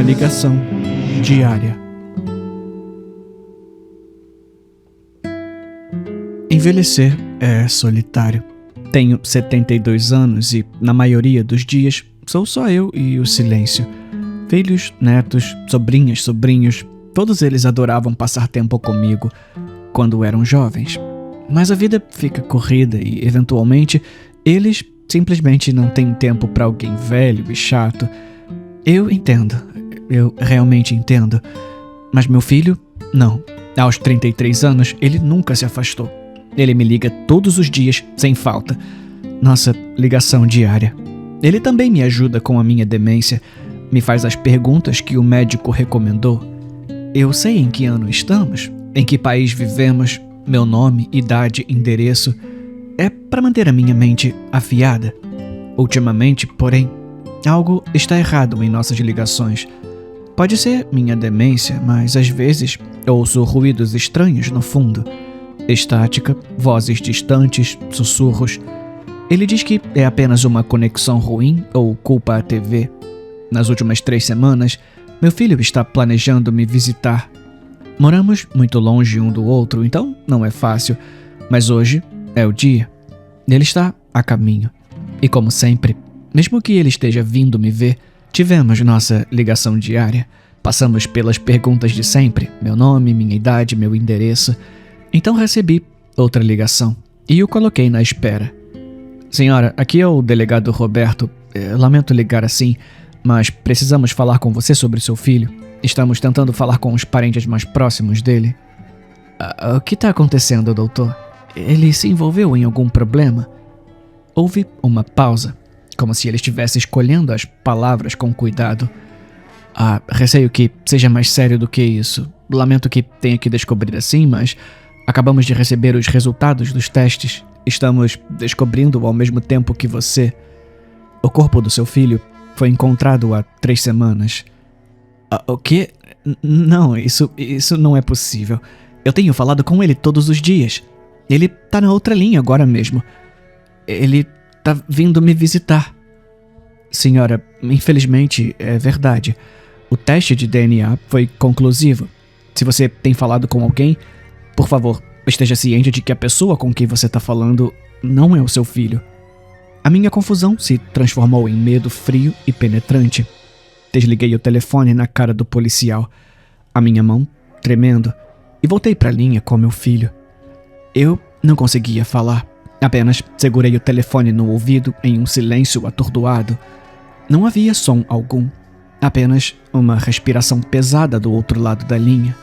uma ligação diária. Envelhecer é solitário. Tenho 72 anos e, na maioria dos dias, sou só eu e o silêncio. Filhos, netos, sobrinhas, sobrinhos, todos eles adoravam passar tempo comigo quando eram jovens. Mas a vida fica corrida e, eventualmente, eles simplesmente não têm tempo para alguém velho e chato. Eu entendo, eu realmente entendo. Mas meu filho, não. Aos 33 anos, ele nunca se afastou. Ele me liga todos os dias, sem falta. Nossa ligação diária. Ele também me ajuda com a minha demência. Me faz as perguntas que o médico recomendou. Eu sei em que ano estamos, em que país vivemos, meu nome, idade, endereço. É para manter a minha mente afiada. Ultimamente, porém, algo está errado em nossas ligações. Pode ser minha demência, mas às vezes ouço ruídos estranhos no fundo. Estática, vozes distantes, sussurros. Ele diz que é apenas uma conexão ruim ou culpa a TV. Nas últimas 3 semanas, meu filho está planejando me visitar. Moramos muito longe um do outro, então não é fácil. Mas hoje é o dia. Ele está a caminho. E como sempre, mesmo que ele esteja vindo me ver, tivemos nossa ligação diária. Passamos pelas perguntas de sempre, meu nome, minha idade, meu endereço. Então recebi outra ligação e o coloquei na espera. Senhora, aqui é o delegado Roberto. Lamento ligar assim, mas precisamos falar com você sobre seu filho. Estamos tentando falar com os parentes mais próximos dele. O que está acontecendo, doutor? Ele se envolveu em algum problema? Houve uma pausa, como se ele estivesse escolhendo as palavras com cuidado. Receio que seja mais sério do que isso. Lamento que tenha que descobrir assim, mas acabamos de receber os resultados dos testes. Estamos descobrindo ao mesmo tempo que você. O corpo do seu filho foi encontrado há 3 semanas. O quê? Não, isso não é possível. Eu tenho falado com ele todos os dias. Ele tá na outra linha agora mesmo. Ele tá vindo me visitar. Senhora, infelizmente é verdade. O teste de DNA foi conclusivo. Se você tem falado com alguém, por favor, esteja ciente de que a pessoa com quem você está falando não é o seu filho. A minha confusão se transformou em medo frio e penetrante. Desliguei o telefone na cara do policial, a minha mão tremendo, e voltei para a linha com meu filho. Eu não conseguia falar, apenas segurei o telefone no ouvido em um silêncio atordoado. Não havia som algum, apenas uma respiração pesada do outro lado da linha.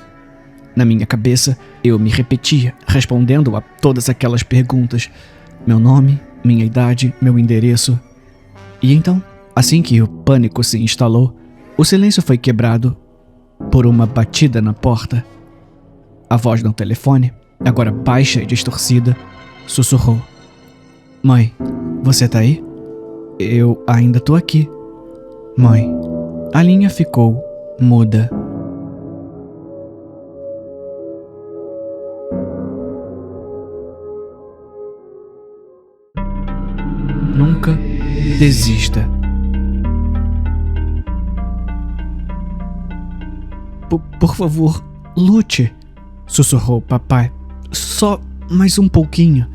Na minha cabeça, eu me repetia, respondendo a todas aquelas perguntas. Meu nome, minha idade, meu endereço. E então, assim que o pânico se instalou, o silêncio foi quebrado por uma batida na porta. A voz no telefone, agora baixa e distorcida, sussurrou. Mãe, você tá aí? Eu ainda tô aqui. Mãe. A linha ficou muda. Nunca desista. Por favor, lute, sussurrou papai. Só mais um pouquinho.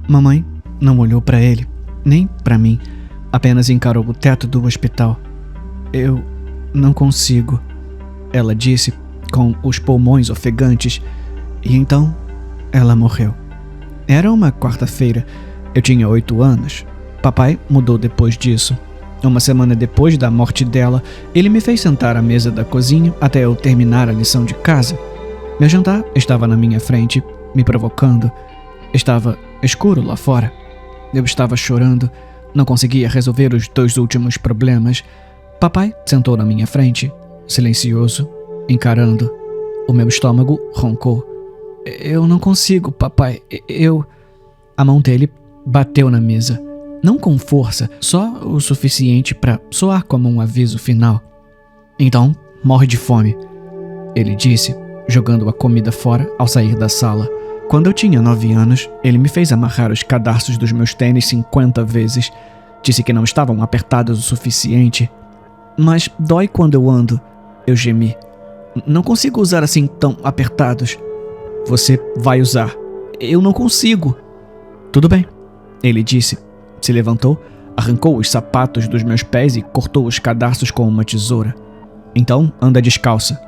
Mamãe não olhou para ele, nem para mim. Apenas encarou o teto do hospital. Eu não consigo, ela disse, com os pulmões ofegantes. E então, ela morreu. Era uma quarta-feira. Eu tinha 8 anos. Papai mudou depois disso. Uma semana depois da morte dela, ele me fez sentar à mesa da cozinha até eu terminar a lição de casa. Meu jantar estava na minha frente, me provocando. Estava escuro lá fora. Eu estava chorando. Não conseguia resolver os 2 últimos problemas. Papai sentou na minha frente, silencioso, encarando. O meu estômago roncou. Eu não consigo, papai. A mão dele bateu na mesa. Não com força, só o suficiente para soar como um aviso final. Então, morre de fome, ele disse, jogando a comida fora ao sair da sala. Quando eu tinha 9 anos, ele me fez amarrar os cadarços dos meus tênis 50 vezes. Disse que não estavam apertados o suficiente. Mas dói quando eu ando, eu gemi. Não consigo usar assim tão apertados. Você vai usar. Eu não consigo. Tudo bem, ele disse. Se levantou, arrancou os sapatos dos meus pés e cortou os cadarços com uma tesoura. Então, anda descalça.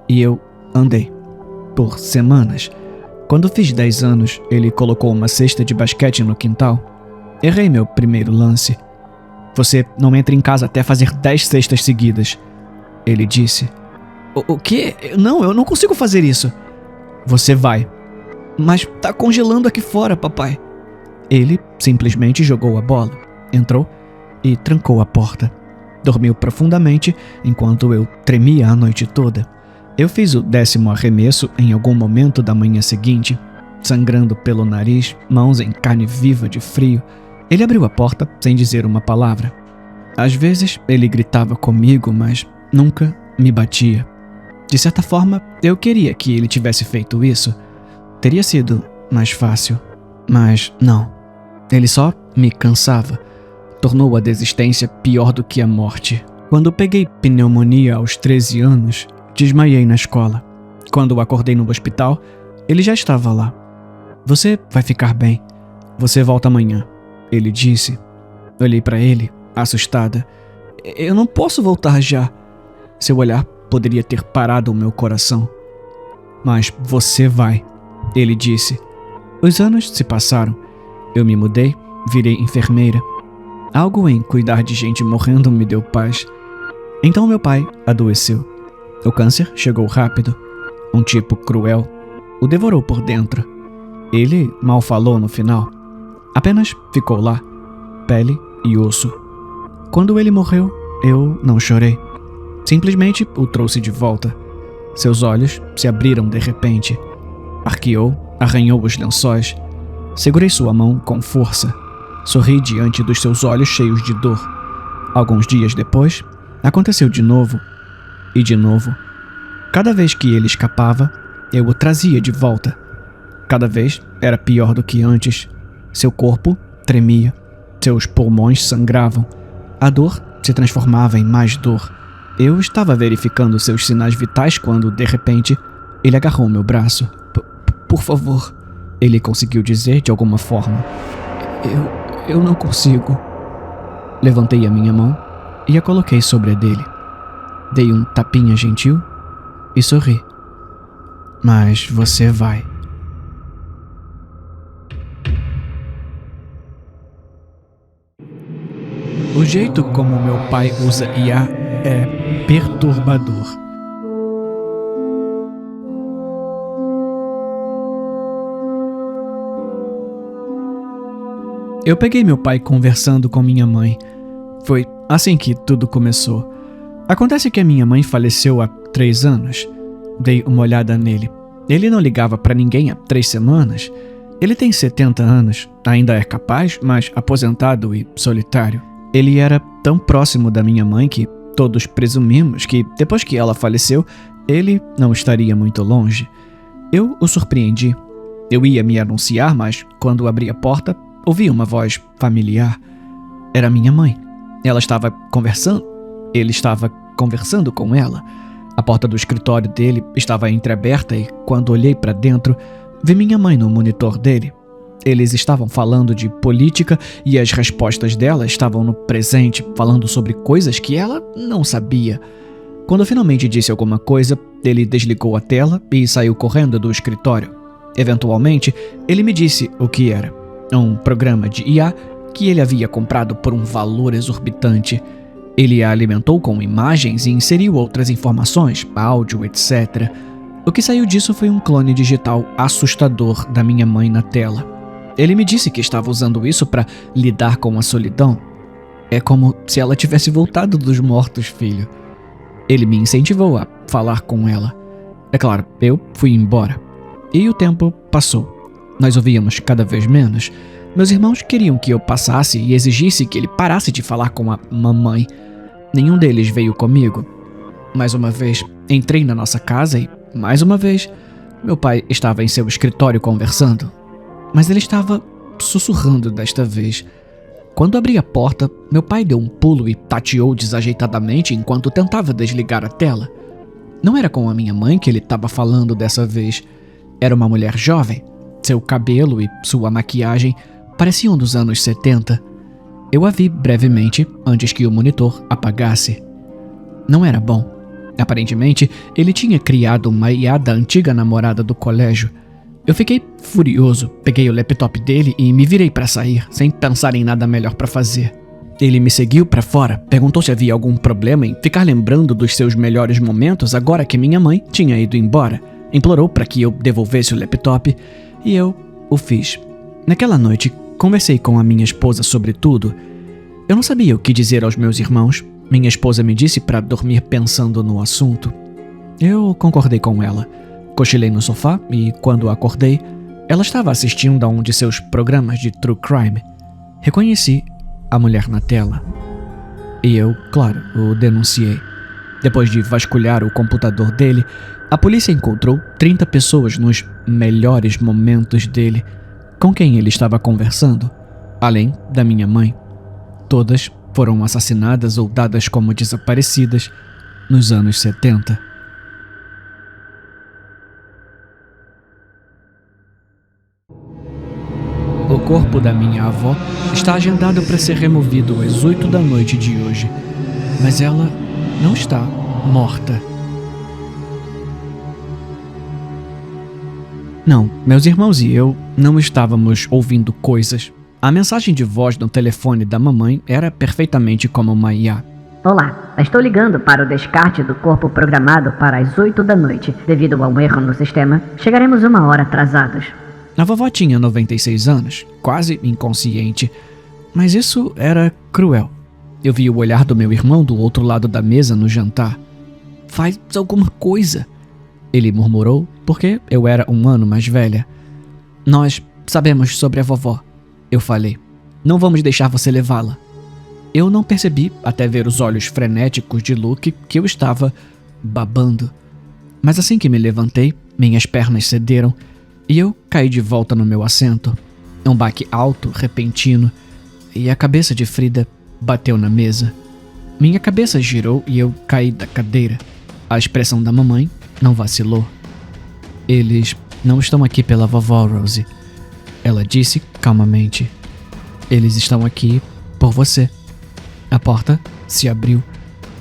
E eu andei. Por semanas. Quando fiz 10 anos, ele colocou uma cesta de basquete no quintal. Errei meu primeiro lance. Você não entra em casa até fazer 10 cestas seguidas, ele disse. O quê? Não, eu não consigo fazer isso. Você vai. Mas tá congelando aqui fora, papai. Ele simplesmente jogou a bola, entrou e trancou a porta. Dormiu profundamente enquanto eu tremia a noite toda. Eu fiz o 10º arremesso em algum momento da manhã seguinte, sangrando pelo nariz, mãos em carne viva de frio. Ele abriu a porta sem dizer uma palavra. Às vezes ele gritava comigo, mas nunca me batia. De certa forma, eu queria que ele tivesse feito isso. Teria sido mais fácil, mas não. Ele só me cansava. Tornou a desistência pior do que a morte. Quando peguei pneumonia aos 13 anos, desmaiei na escola. Quando acordei no hospital, ele já estava lá. Você vai ficar bem. Você volta amanhã, ele disse. Olhei para ele, assustada. Eu não posso voltar já. Seu olhar poderia ter parado o meu coração. Mas você vai, ele disse. Os anos se passaram. Eu me mudei, virei enfermeira. Algo em cuidar de gente morrendo me deu paz. Então meu pai adoeceu. O câncer chegou rápido. Um tipo cruel o devorou por dentro. Ele mal falou no final. Apenas ficou lá, pele e osso. Quando ele morreu, eu não chorei. Simplesmente o trouxe de volta. Seus olhos se abriram de repente. Arqueou, arranhou os lençóis. Segurei sua mão com força. Sorri diante dos seus olhos cheios de dor. Alguns dias depois, aconteceu de novo. E de novo. Cada vez que ele escapava, eu o trazia de volta. Cada vez era pior do que antes. Seu corpo tremia. Seus pulmões sangravam. A dor se transformava em mais dor. Eu estava verificando seus sinais vitais quando, de repente, ele agarrou meu braço. Por favor, ele conseguiu dizer de alguma forma. Eu não consigo. Levantei a minha mão e a coloquei sobre a dele. Dei um tapinha gentil e sorri. Mas você vai. O jeito como meu pai usa IA é perturbador. Eu peguei meu pai conversando com minha mãe. Foi assim que tudo começou. Acontece que a minha mãe faleceu há 3 anos. Dei uma olhada nele. Ele não ligava pra ninguém há 3 semanas. Ele tem 70 anos, ainda é capaz, mas aposentado e solitário. Ele era tão próximo da minha mãe que todos presumimos que, depois que ela faleceu, ele não estaria muito longe. Eu o surpreendi. Eu ia me anunciar, mas quando abri a porta, ouvi uma voz familiar. Era minha mãe. Ela estava conversando. Ele estava conversando com ela. A porta do escritório dele estava entreaberta e, quando olhei para dentro, vi minha mãe no monitor dele. Eles estavam falando de política e as respostas dela estavam no presente, falando sobre coisas que ela não sabia. Quando finalmente disse alguma coisa, ele desligou a tela e saiu correndo do escritório. Eventualmente, ele me disse o que era. Um programa de IA que ele havia comprado por um valor exorbitante. Ele a alimentou com imagens e inseriu outras informações, áudio, etc. O que saiu disso foi um clone digital assustador da minha mãe na tela. Ele me disse que estava usando isso para lidar com a solidão. É como se ela tivesse voltado dos mortos, filho. Ele me incentivou a falar com ela. É claro, eu fui embora. E o tempo passou. Nós ouvíamos cada vez menos. Meus irmãos queriam que eu passasse e exigisse que ele parasse de falar com a mamãe. Nenhum deles veio comigo. Mais uma vez, entrei na nossa casa e, mais uma vez, meu pai estava em seu escritório conversando. Mas ele estava sussurrando desta vez. Quando abri a porta, meu pai deu um pulo e tateou desajeitadamente enquanto tentava desligar a tela. Não era com a minha mãe que ele estava falando dessa vez. Era uma mulher jovem. Seu cabelo e sua maquiagem pareciam dos anos 70. Eu a vi brevemente antes que o monitor apagasse. Não era bom. Aparentemente, ele tinha criado uma IA da antiga namorada do colégio. Eu fiquei furioso, peguei o laptop dele e me virei para sair, sem pensar em nada melhor para fazer. Ele me seguiu para fora, perguntou se havia algum problema em ficar lembrando dos seus melhores momentos agora que minha mãe tinha ido embora. Implorou para que eu devolvesse o laptop e eu o fiz. Naquela noite, conversei com a minha esposa sobre tudo. Eu não sabia o que dizer aos meus irmãos. Minha esposa me disse para dormir pensando no assunto. Eu concordei com ela. Cochilei no sofá e, quando acordei, ela estava assistindo a um de seus programas de true crime. Reconheci a mulher na tela. E eu, claro, o denunciei. Depois de vasculhar o computador dele, a polícia encontrou 30 pessoas nos melhores momentos dele, com quem ele estava conversando, além da minha mãe. Todas foram assassinadas ou dadas como desaparecidas nos anos 70. O corpo da minha avó está agendado para ser removido às 8 da noite de hoje, mas ela não está morta. Não, meus irmãos e eu não estávamos ouvindo coisas. A mensagem de voz no telefone da mamãe era perfeitamente como uma IA. Olá, estou ligando para o descarte do corpo programado para as 8 da noite. Devido a um erro no sistema, chegaremos 1 hora atrasados. A vovó tinha 96 anos, quase inconsciente, mas isso era cruel. Eu vi o olhar do meu irmão do outro lado da mesa no jantar. Faz alguma coisa, ele murmurou, porque eu era 1 ano mais velha. Nós sabemos sobre a vovó, eu falei. Não vamos deixar você levá-la. Eu não percebi, até ver os olhos frenéticos de Luke, que eu estava babando. Mas assim que me levantei, minhas pernas cederam e eu caí de volta no meu assento. Um baque alto, repentino, e a cabeça de Frida bateu na mesa. Minha cabeça girou e eu caí da cadeira. A expressão da mamãe não vacilou. Eles não estão aqui pela vovó, Rosie. Ela disse calmamente. Eles estão aqui por você. A porta se abriu.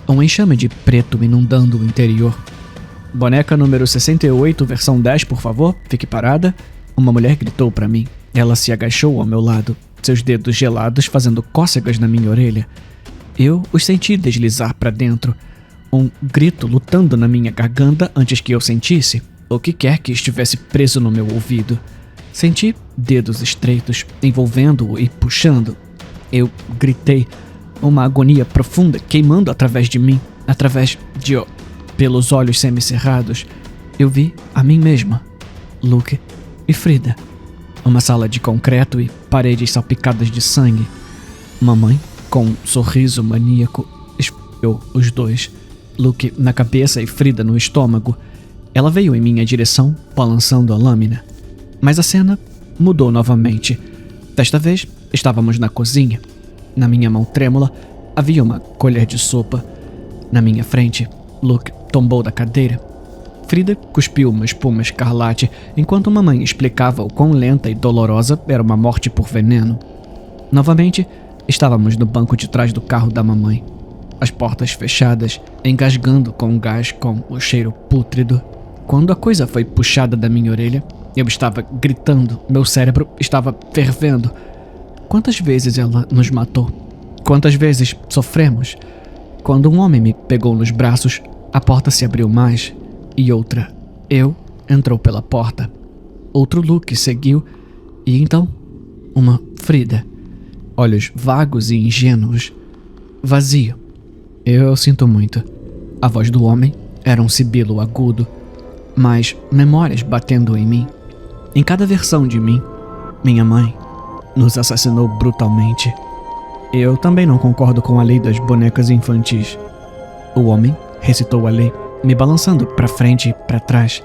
Um enxame de preto inundando o interior. Boneca número 68, versão 10, por favor, fique parada. Uma mulher gritou para mim. Ela se agachou ao meu lado, seus dedos gelados fazendo cócegas na minha orelha. Eu os senti deslizar para dentro. Um grito lutando na minha garganta antes que eu sentisse o que quer que estivesse preso no meu ouvido. Senti dedos estreitos, envolvendo-o e puxando. Eu gritei, uma agonia profunda queimando através de mim, através de... Pelos olhos semicerrados, eu vi a mim mesma, Luke e Frida. Uma sala de concreto e paredes salpicadas de sangue. Mamãe, com um sorriso maníaco, esfregou os dois, Luke na cabeça e Frida no estômago. Ela veio em minha direção, balançando a lâmina. Mas a cena mudou novamente. Desta vez, estávamos na cozinha. Na minha mão trêmula, havia uma colher de sopa. Na minha frente, Luke tombou da cadeira. Frida cuspiu uma espuma escarlate, enquanto mamãe explicava o quão lenta e dolorosa era uma morte por veneno. Novamente, estávamos no banco de trás do carro da mamãe. As portas fechadas, engasgando com gás com o cheiro pútrido. Quando a coisa foi puxada da minha orelha, eu estava gritando, meu cérebro estava fervendo. Quantas vezes ela nos matou? Quantas vezes sofremos? Quando um homem me pegou nos braços, a porta se abriu mais, e outra, eu, entrou pela porta. Outro Luke seguiu, e então, uma Frida. Olhos vagos e ingênuos. Vazio. Eu sinto muito. A voz do homem era um sibilo agudo, mas memórias batendo em mim. Em cada versão de mim, minha mãe nos assassinou brutalmente. Eu também não concordo com a lei das bonecas infantis. O homem recitou a lei, me balançando para frente e para trás.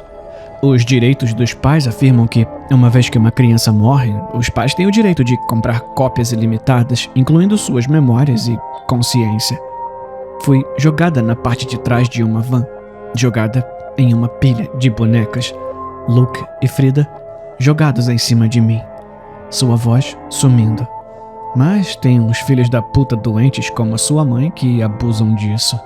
Os direitos dos pais afirmam que, uma vez que uma criança morre, os pais têm o direito de comprar cópias ilimitadas, incluindo suas memórias e consciência. Fui jogada na parte de trás de uma van, jogada em uma pilha de bonecas. Luke e Frida jogados em cima de mim, sua voz sumindo. Mas tem uns filhos da puta doentes como a sua mãe que abusam disso.